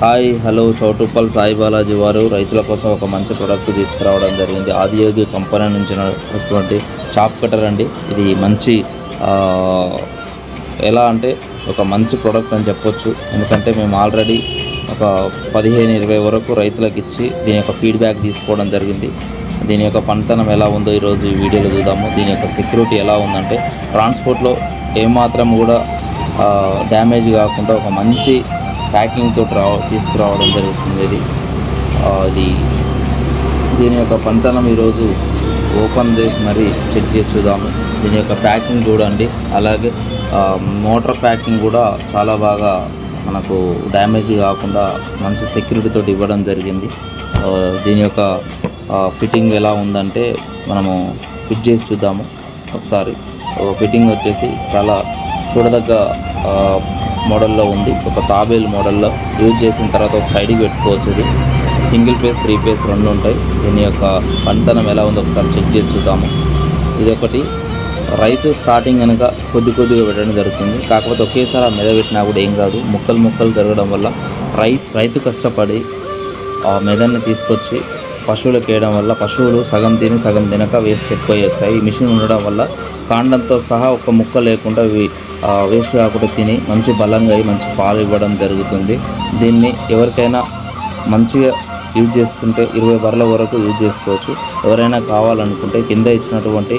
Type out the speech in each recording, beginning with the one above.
Hi hello Choutuppal Sai Balaji వారు రైతుల కోసం ఒక మంచి ప్రోడక్ట్ తీసుకురావడం జరిగింది. ఆదియోగి కంపెనీ నుంచి ఉన్నటువంటి చాప్ కటర్ అండి. ఇది మంచి ఎలా అంటే ఒక మంచి ప్రోడక్ట్ అని చెప్పొచ్చు. ఎందుకంటే మేము ఆల్రెడీ ఒక 15-20 వరకు రైతులకు ఇచ్చి దీని యొక్క ఫీడ్బ్యాక్ తీసుకోవడం జరిగింది. దీని యొక్క పనితనం ఎలా ఉందో ఈరోజు ఈ వీడియోలో చూద్దాము. దీని యొక్క సెక్యూరిటీ ఎలా ఉందంటే ట్రాన్స్పోర్ట్లో ఏమాత్రం కూడా డ్యామేజ్ కాకుండా ఒక మంచి ప్యాకింగ్ తోటి తీసుకురావడం జరుగుతుంది. ఇది దీని యొక్క పనితనం ఈరోజు ఓపెన్ చేసి మరీ చెక్ చేసి చూద్దాము. దీని యొక్క ప్యాకింగ్ చూడండి. అలాగే మోటార్ ప్యాకింగ్ కూడా చాలా బాగా మనకు డ్యామేజ్ కాకుండా మంచి సెక్యూరిటీ తోటి ఇవ్వడం జరిగింది. దీని యొక్క ఫిట్టింగ్ ఎలా ఉందంటే మనము ఫిట్ చేసి చూద్దాము ఒకసారి. ఫిట్టింగ్ వచ్చేసి చాలా చూడదగ్గ మోడల్లో ఉంది. ఒక తాబేల్ మోడల్లో యూజ్ చేసిన తర్వాత ఒక సైడ్కి పెట్టుకోవచ్చు. ఇది సింగిల్ ఫేస్ 3 ఫేస్ 2 ఉంటాయి. దీని యొక్క పనితనం ఎలా ఉందో ఒకసారి చెక్ చేసి చూద్దాము. ఇది ఒకటి రైతు స్టార్టింగ్ కనుక కొద్దిగా పెట్టడం జరుగుతుంది. కాకపోతే ఒకేసారి ఆ మీద పెట్టినా కూడా ఏం కాదు. ముక్కలు జరగడం వల్ల రైతు కష్టపడి ఆ మెదడుని తీసుకొచ్చి పశువులకు వేయడం వల్ల పశువులు సగం తిని సగం తినక వేస్ట్ ఎక్కువ చేస్తాయి. ఈ మిషన్ ఉండడం వల్ల కాండంతో సహా ఒక్క ముక్క లేకుండా వేస్ట్ కాకుండా తిని మంచి బలంగా మంచి పాలు ఇవ్వడం జరుగుతుంది. దీన్ని ఎవరికైనా మంచిగా యూజ్ చేసుకుంటే 20 బర్రెల వరకు యూజ్ చేసుకోవచ్చు. ఎవరైనా కావాలనుకుంటే కింద ఇచ్చినటువంటి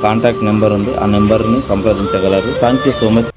కాంటాక్ట్ నెంబర్ ఉంది. ఆ నెంబర్ని సంప్రదించగలరు. Thank you so much.